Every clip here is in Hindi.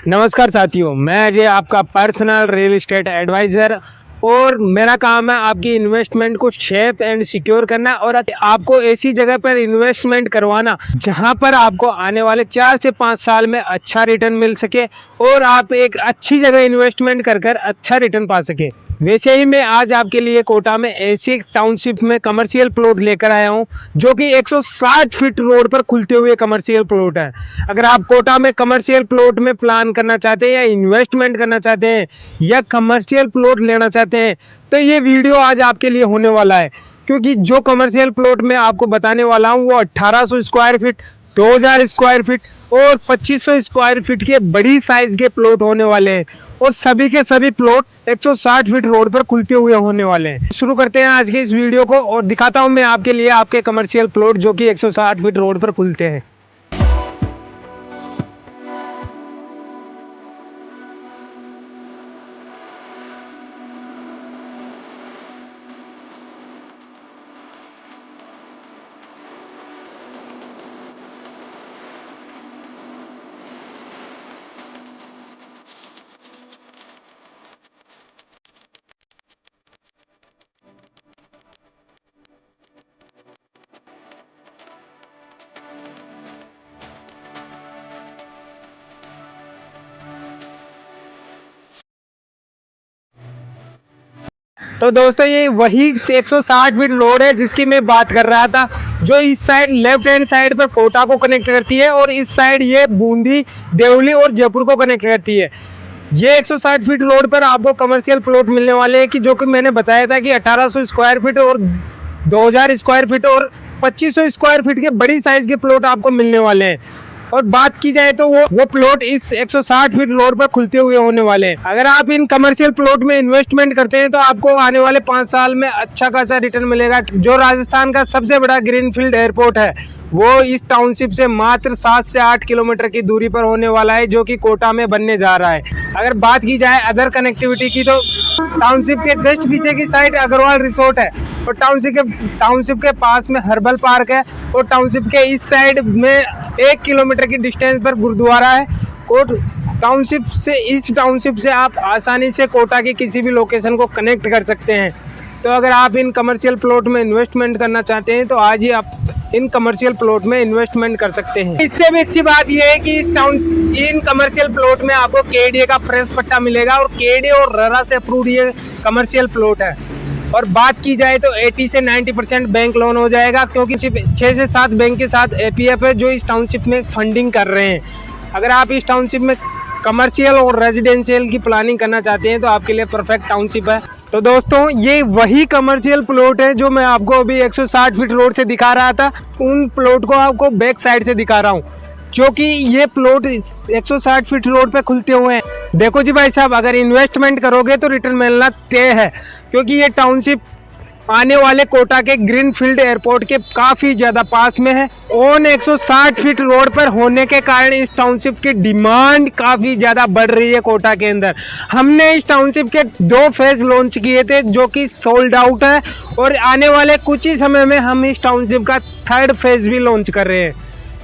नमस्कार साथियों, मैं अजय आपका पर्सनल रियल एस्टेट एडवाइज़र और मेरा काम है आपकी इन्वेस्टमेंट को सेफ एंड सिक्योर करना और आपको ऐसी जगह पर इन्वेस्टमेंट करवाना जहां पर आपको आने वाले 4 से 5 साल में अच्छा रिटर्न मिल सके और आप एक अच्छी जगह इन्वेस्टमेंट कर अच्छा रिटर्न पा सके। वैसे ही मैं आज आपके लिए कोटा में ऐसी टाउनशिप में कमर्शियल प्लॉट लेकर आया हूं जो कि 160 फीट रोड पर खुलते हुए कमर्शियल प्लॉट है। अगर आप कोटा में कमर्शियल प्लॉट में प्लान करना चाहते हैं या इन्वेस्टमेंट करना चाहते हैं या कमर्शियल प्लॉट लेना चाहते हैं तो ये वीडियो आज आपके लिए होने वाला है, क्योंकि जो कमर्शियल प्लॉट मैं आपको बताने वाला हूँ वो 1800 स्क्वायर फीट, 2000 स्क्वायर फीट और 2500 स्क्वायर फीट के बड़ी साइज के प्लॉट होने वाले हैं और सभी के सभी प्लॉट 160 फीट रोड पर खुलते हुए होने वाले हैं। शुरू करते हैं आज के इस वीडियो को और दिखाता हूं मैं आपके लिए आपके कमर्शियल प्लॉट जो कि 160 फीट रोड पर खुलते हैं। तो दोस्तों ये वही 160 फीट रोड है जिसकी मैं बात कर रहा था, जो इस साइड लेफ्ट हैंड साइड पर कोटा को कनेक्ट करती है और इस साइड ये बूंदी, देवली और जयपुर को कनेक्ट करती है। ये 160 फीट रोड पर आपको कमर्शियल प्लॉट मिलने वाले हैं कि जो कि मैंने बताया था कि 1800 स्क्वायर फीट और 2000 स्क्वायर फीट और 2500 स्क्वायर फीट के बड़ी साइज के प्लॉट आपको मिलने वाले हैं। और बात की जाए तो वो प्लॉट इस 160 फीट रोड पर खुलते हुए होने वाले हैं। अगर आप इन कमर्शियल प्लॉट में इन्वेस्टमेंट करते हैं तो आपको आने वाले 5 साल में अच्छा खासा रिटर्न मिलेगा। जो राजस्थान का सबसे बड़ा ग्रीनफील्ड एयरपोर्ट है वो इस टाउनशिप से मात्र 7 से 8 किलोमीटर की दूरी पर होने वाला है, जो कि कोटा में बनने जा रहा है। अगर बात की जाए अदर कनेक्टिविटी की तो टाउनशिप के जस्ट पीछे की साइड अग्रवाल रिसोर्ट है और टाउनशिप के पास में हर्बल पार्क है और टाउनशिप के इस साइड में 1 किलोमीटर की डिस्टेंस पर गुरुद्वारा है। और इस टाउनशिप से आप आसानी से कोटा की किसी भी लोकेशन को कनेक्ट कर सकते हैं। तो अगर आप इन कमर्शियल प्लॉट में इन्वेस्टमेंट करना चाहते हैं तो आज ही आप इन कमर्शियल प्लॉट में इन्वेस्टमेंट कर सकते हैं। इससे भी अच्छी बात यह है कि इन कमर्शियल प्लॉट में आपको केडीए का प्रेस पट्टा मिलेगा और केडीए और रेरा से अप्रूव्ड ये कमर्शियल प्लॉट है। और बात की जाए तो 80 से 90% बैंक लोन हो जाएगा, क्योंकि सिर्फ 6 से 7 बैंक के साथ एपीएफ है जो इस टाउनशिप में फंडिंग कर रहे हैं। अगर आप इस टाउनशिप में कमर्शियल और रेजिडेंशियल की प्लानिंग करना चाहते हैं तो आपके लिए परफेक्ट टाउनशिप है। तो दोस्तों ये वही कमर्शियल प्लॉट है जो मैं आपको अभी 160 फीट रोड से दिखा रहा था। उन प्लॉट को आपको बैक साइड से दिखा रहा हूँ, जो कि ये प्लॉट 160 फीट रोड पे खुलते हुए हैं। देखो जी भाई साहब, अगर इन्वेस्टमेंट करोगे तो रिटर्न मिलना तय है, क्योंकि ये टाउनशिप आने वाले कोटा के ग्रीनफील्ड एयरपोर्ट के काफी ज्यादा पास में है। ऑन 160 फीट रोड पर होने के कारण इस टाउनशिप की डिमांड काफी ज्यादा बढ़ रही है कोटा के अंदर। हमने इस टाउनशिप के 2 फेज लॉन्च किए थे जो कि सोल्ड आउट है और आने वाले कुछ ही समय में हम इस टाउनशिप का 3rd फेज भी लॉन्च कर रहे हैं,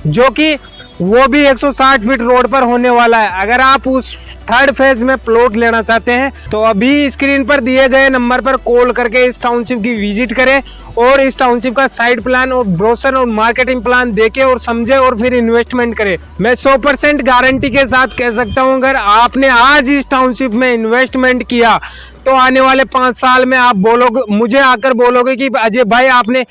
जो कि वो भी 160 फीट रोड पर होने वाला है। अगर आप उस 3rd फेज में प्लॉट लेना चाहते हैं तो अभी स्क्रीन पर दिए गए नंबर पर कॉल करके इस टाउनशिप की विजिट करें और इस टाउनशिप का साइड प्लान और ब्रोशर और मार्केटिंग प्लान देखे और समझे और फिर इन्वेस्टमेंट करें। मैं 100% गारंटी के साथ कह सकता हूं, अगर आपने आज इस टाउनशिप में इन्वेस्टमेंट किया तो आने वाले 5 साल में आप मुझे आकर बोलोगे कि अजय भाई आपने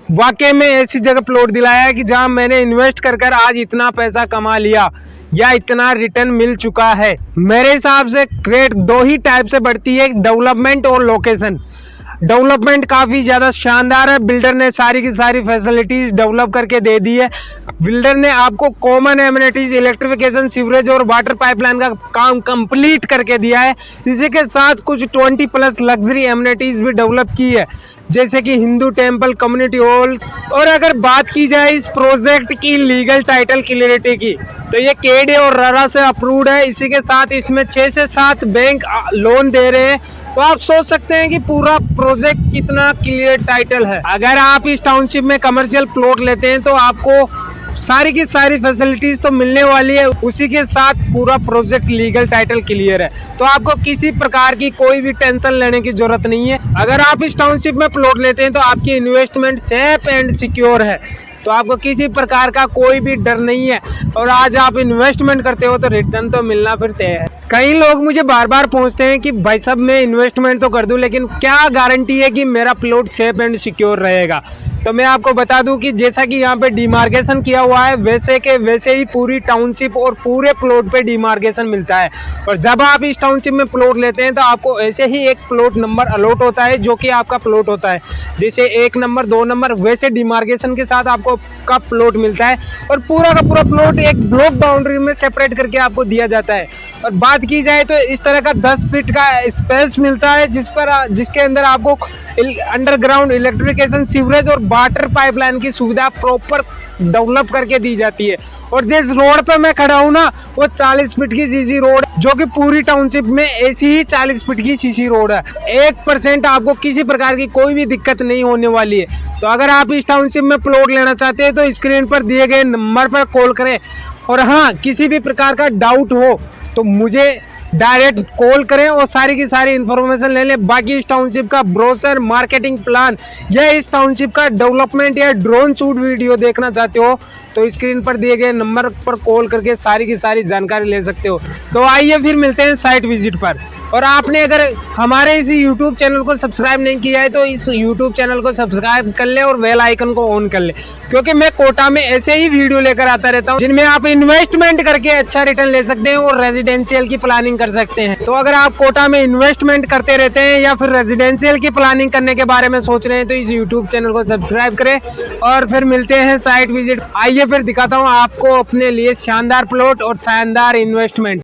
वाकई में ऐसी जगह प्लॉट दिलाया है कि जहां मैंने इन्वेस्ट कर आज इतना पैसा कमा लिया या इतना रिटर्न मिल चुका है। मेरे हिसाब से रेट 2 ही टाइप से बढ़ती है, डेवलपमेंट और लोकेशन। डेवलपमेंट काफी ज्यादा शानदार है, बिल्डर ने सारी की सारी फैसिलिटीज डेवलप करके दे दी है। बिल्डर ने आपको कॉमन एमिनिटीज, इलेक्ट्रिफिकेशन, सीवरेज और वाटर पाइपलाइन का काम कंप्लीट करके दिया है। इसी के साथ कुछ 20+ लग्जरी एमिनिटीज भी डेवलप की है, जैसे कि हिंदू टेम्पल, कम्युनिटी हॉल। और अगर बात की जाए इस प्रोजेक्ट की लीगल टाइटल क्लियरिटी की तो ये केडीए और रेरा से अप्रूव्ड है। इसी के साथ इसमें 6 से 7 बैंक लोन दे रहे हैं, तो आप सोच सकते हैं कि पूरा प्रोजेक्ट कितना क्लियर टाइटल है। अगर आप इस टाउनशिप में कमर्शियल प्लॉट लेते हैं तो आपको सारी की सारी फैसिलिटीज तो मिलने वाली है, उसी के साथ पूरा प्रोजेक्ट लीगल टाइटल क्लियर है। तो आपको किसी प्रकार की कोई भी टेंशन लेने की जरूरत नहीं है। अगर आप इस टाउनशिप में प्लॉट लेते हैं तो आपकी इन्वेस्टमेंट सेफ एंड सिक्योर है, तो आपको किसी प्रकार का कोई भी डर नहीं है। और आज आप इन्वेस्टमेंट करते हो तो रिटर्न तो मिलना फिर तय है। कई लोग मुझे बार बार पूछते हैं कि भाई साहब मैं इन्वेस्टमेंट तो कर दूं, लेकिन क्या गारंटी है कि मेरा प्लॉट सेफ एंड सिक्योर रहेगा। तो मैं आपको बता दूं कि जैसा कि यहाँ पे डिमार्केशन किया हुआ है, वैसे के वैसे ही पूरी टाउनशिप और पूरे प्लॉट पे डिमार्केशन मिलता है। और जब आप इस टाउनशिप में प्लॉट लेते हैं तो आपको ऐसे ही एक प्लॉट नंबर अलॉट होता है जो कि आपका प्लॉट होता है। जैसे 1 नंबर 2 नंबर, वैसे डिमार्केशन के साथ आपको का प्लॉट मिलता है और पूरा का पूरा प्लॉट एक ब्लॉक बाउंड्री में सेपरेट करके आपको दिया जाता है। और बात की जाए तो इस तरह का 10 फीट का स्पेस मिलता है जिसके अंदर आपको अंडरग्राउंड इलेक्ट्रिफिकेशन, सीवरेज और वाटर पाइपलाइन की सुविधा प्रॉपर डेवलप करके दी जाती है। और जिस रोड पे मैं खड़ा हूँ ना, वो 40 फीट की सीसी रोड, जो कि पूरी टाउनशिप में ऐसी ही 40 फीट की सीसी रोड है। 1% आपको किसी प्रकार की कोई भी दिक्कत नहीं होने वाली है। तो अगर आप इस टाउनशिप में प्लॉट लेना चाहते हैं तो स्क्रीन पर दिए गए नंबर पर कॉल करें। और हाँ, किसी भी प्रकार का डाउट हो तो मुझे डायरेक्ट कॉल करें और सारी की सारी इन्फॉर्मेशन ले लें। बाकी इस टाउनशिप का ब्रोशर, मार्केटिंग प्लान या इस टाउनशिप का डेवलपमेंट या ड्रोन शूट वीडियो देखना चाहते हो तो स्क्रीन पर दिए गए नंबर पर कॉल करके सारी की सारी जानकारी ले सकते हो। तो आइए फिर मिलते हैं साइट विजिट पर। और आपने अगर हमारे इस YouTube चैनल को सब्सक्राइब नहीं किया है तो इस YouTube चैनल को सब्सक्राइब कर ले और बेल आइकन को ऑन कर ले, क्योंकि मैं कोटा में ऐसे ही वीडियो लेकर आता रहता हूं जिनमें आप इन्वेस्टमेंट करके अच्छा रिटर्न ले सकते हैं और रेजिडेंशियल की प्लानिंग कर सकते हैं। तो अगर आप कोटा में इन्वेस्टमेंट करते रहते हैं या फिर रेजिडेंशियल की प्लानिंग करने के बारे में सोच रहे हैं तो इस YouTube चैनल को सब्सक्राइब करें। और फिर मिलते हैं साइट विजिट। आइए फिर दिखाता हूँ आपको अपने लिए शानदार प्लॉट और शानदार इन्वेस्टमेंट।